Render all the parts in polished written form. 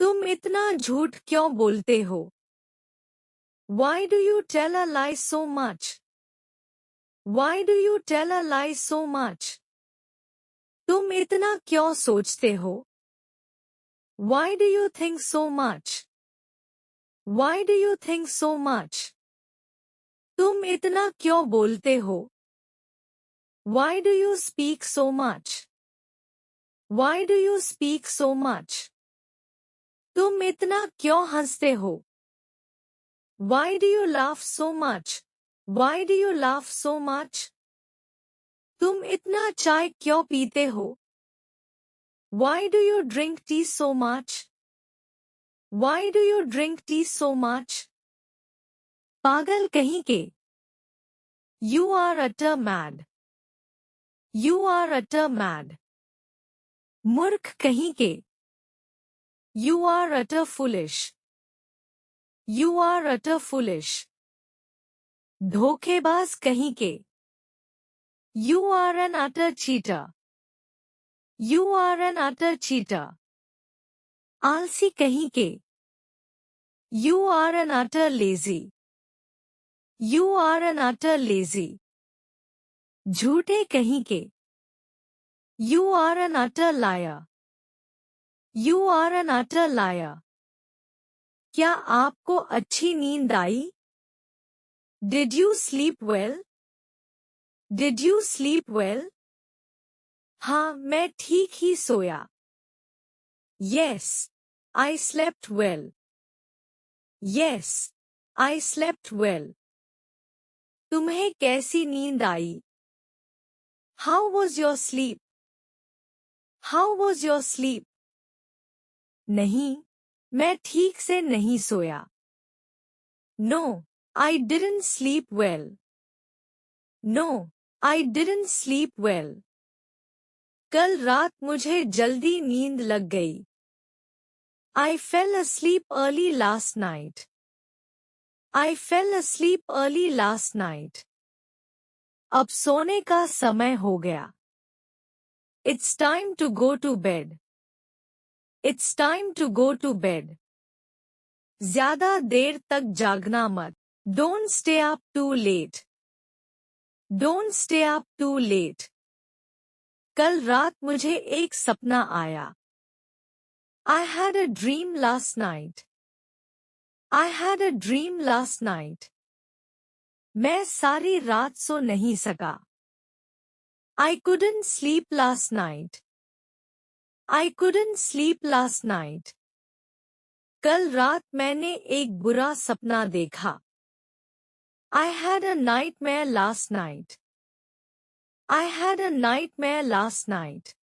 तुम इतना झूठ क्यों बोलते हो? Why do you tell a lie so much? Why do you tell a lie so much? तुम इतना क्यों सोचते हो? Why do you think so much? Why do you think so much? तुम इतना क्यों बोलते हो? Why do you speak so much? Why do you speak so much? तुम इतना क्यों हंसते हो? Why do you laugh so much? Why do you laugh so much? तुम इतना चाय क्यों पीते हो? Why do you drink tea so much? Why do you drink tea so much? पागल कहीं के. You are utter mad. You are utter mad. मूर्ख कहीं के. You are utter foolish. You are utter foolish. धोखेबाज कहीं के. You are an utter cheater. You are an utter cheater. आलसी कहीं के. You are an utter lazy. You are an utter lazy. झूठे कहीं के. You are an utter liar. You are an utter liar. क्या आपको अच्छी नींद आई? Did you sleep well? Did you sleep well? हाँ, मैं ठीक ही सोया. Yes, I slept well. Yes, I slept well. तुम्हें कैसी नींद आई? How was your sleep? How was your sleep? नहीं, मैं ठीक से नहीं सोया. No, I didn't sleep well. No, I didn't sleep well. कल रात मुझे जल्दी नींद लग गई. I fell asleep early last night. I fell asleep early last night. अब सोने का समय हो गया. It's time to go to bed. It's time to go to bed. ज़्यादा देर तक जागना मत. Don't stay up too late. Don't stay up too late. कल रात मुझे एक सपना आया. I had a dream last night. I had a dream last night. मैं सारी रात सो नहीं सका. I couldn't sleep last night. I couldn't sleep last night. कल रात मैंने एक बुरा सपना देखा. I had a nightmare last night. I had a nightmare last night.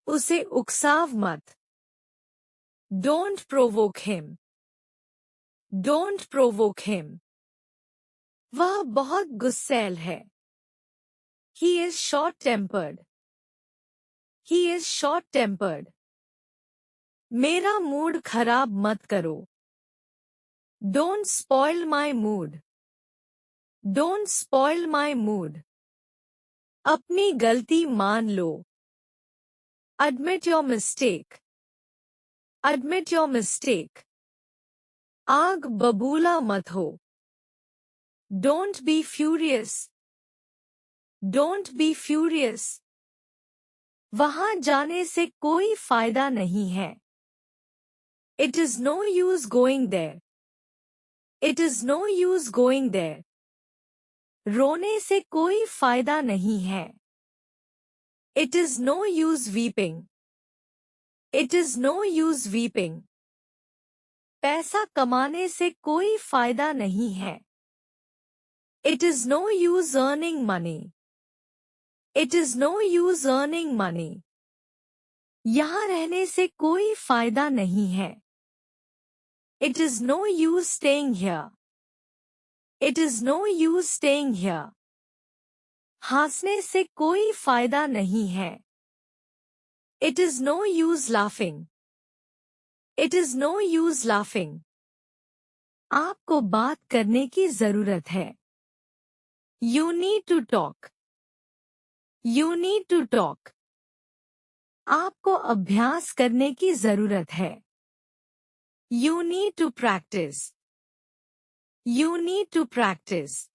उसे उकसाव मत. Don't provoke him. Don't provoke him. वह बहुत गुस्सैल है. He is short-tempered. He is short-tempered. मेरा मूड खराब मत करो. Don't spoil my mood. Don't spoil my mood. अपनी गलती मान लो. Admit your mistake. Admit your mistake. आग बबूला मत हो. Don't be furious. Don't be furious. वहां जाने से कोई फायदा नहीं है. It is no use going there. It is no use going there. रोने से कोई फायदा नहीं है. It is no use weeping. It is no use weeping. पैसा कमाने से कोई फायदा नहीं है. It is no use earning money. It is no use earning money. यहाँ रहने से कोई फायदा नहीं है. It is no use staying here. It is no use staying here. हंसने से कोई फायदा नहीं है. It is no use laughing. It is no use laughing. आपको बात करने की जरूरत है. You need to talk. You need to talk. आपको अभ्यास करने की जरूरत है. You need to practice. You need to practice.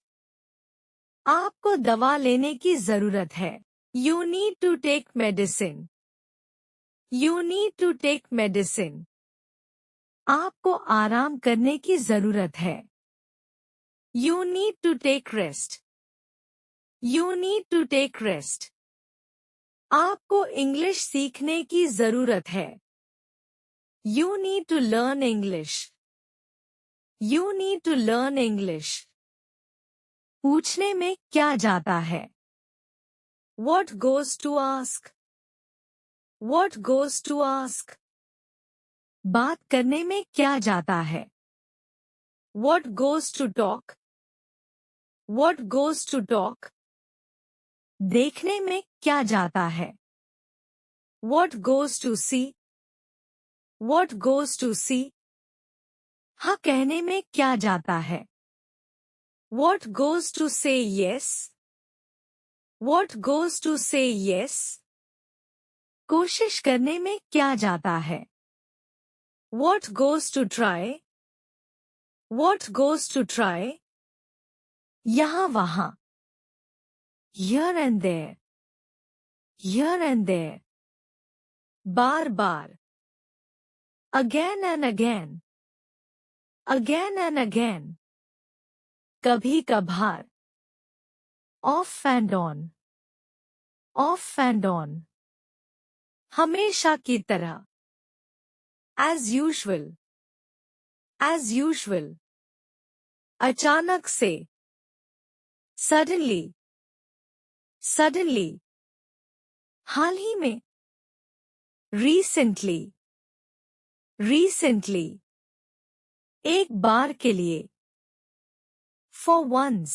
आपको दवा लेने की जरूरत है. You need to take medicine. You need to take medicine. आपको आराम करने की जरूरत है. You need to take rest. You need to take rest. आपको इंग्लिश सीखने की जरूरत है. You need to learn English. You need to learn English. पूछने में क्या जाता है? What goes to ask? What goes to ask? बात करने में क्या जाता है? What goes to talk? What goes to talk? देखने में क्या जाता है? What goes to see? What goes to see? हाँ कहने में क्या जाता है? What goes to say yes? What goes to say yes? कोशिश करने में क्या जाता है? What goes to try? What goes to try? यहाँ वहाँ. Here and there. Here and there. Bar bar. Again and again. Again and again. कभी कभार. Off and on. Off and on. हमेशा की तरह. As usual. As usual. अचानक से. Suddenly. Suddenly. हाल ही में. Recently. Recently. एक बार के लिए. For once.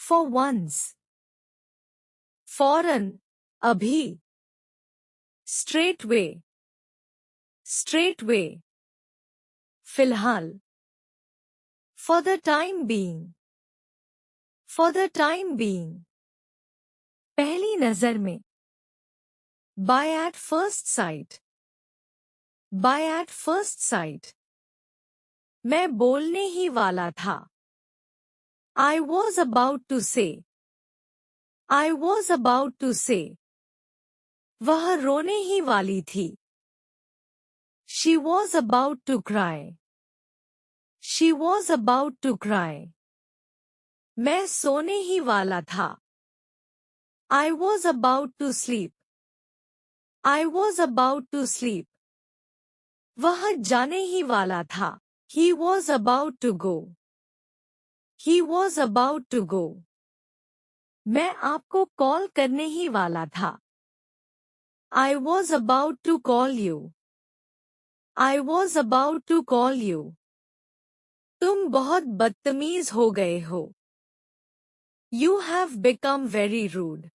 For once. फौरन. अभी. Straightway. Straightway. फिलहाल. For the time being. For the time being. पहली नजर में. By at first sight. By at first sight. मैं बोलने ही वाला था. I was about to say. I was about to say. वह रोने ही वाली थी. She was about to cry. She was about to cry. मैं सोने ही वाला था. I was about to sleep. I was about to sleep. वह जाने ही वाला था. He was about to go. He was about to go. मैं आपको कॉल करने ही वाला था. I was about to call you. I was about to call you. तुम बहुत बदतमीज हो गए हो. You have become very rude.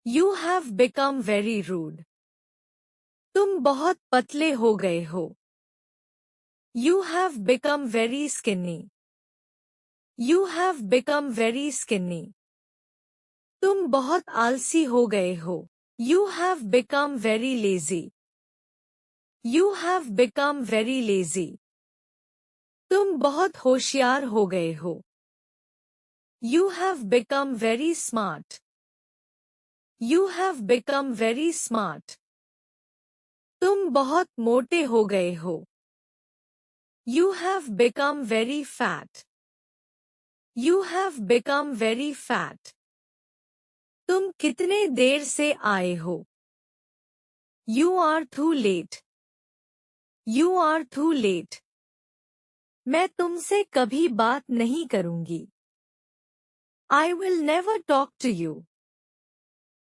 You have become very rude. तुम बहुत पतले हो गए हो. You have become very skinny. You have become very skinny. तुम बहुत आलसी हो गए हो. You have become very lazy. You have become very lazy. तुम बहुत होशियार हो गए हो. You have become very smart. You have become very smart. तुम बहुत मोटे हो गए हो. You have become very fat. You have become very fat. तुम कितने देर से आए हो? You are too late. You are too late. मैं तुमसे कभी बात नहीं करूंगी. I will never talk to you.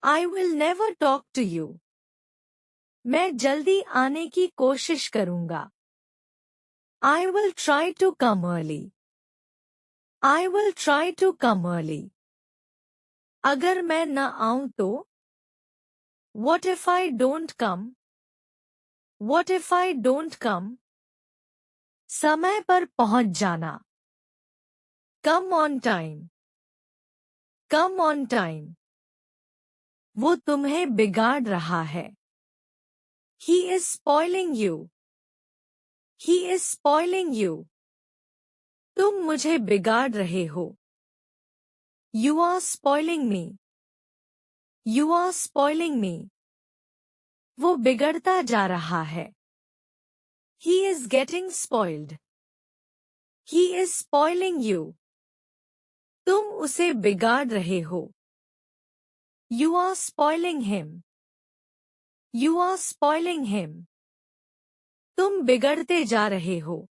I will never talk to you. मैं जल्दी आने की कोशिश करूंगा. I will try to come early. I will try to come early. अगर मैं न आऊं तो? What if I don't come? What if I don't come? समय पर पहुंच जाना. Come on time. Come on time. वो तुम्हें बिगाड़ रहा है. He is spoiling you. He is spoiling you. तुम मुझे बिगाड़ रहे हो. You are spoiling me. You are spoiling me. वो बिगड़ता जा रहा है. He is getting spoiled. He is spoiling you. तुम उसे बिगाड़ रहे हो. You are spoiling him. You are spoiling him. तुम बिगड़ते जा रहे हो.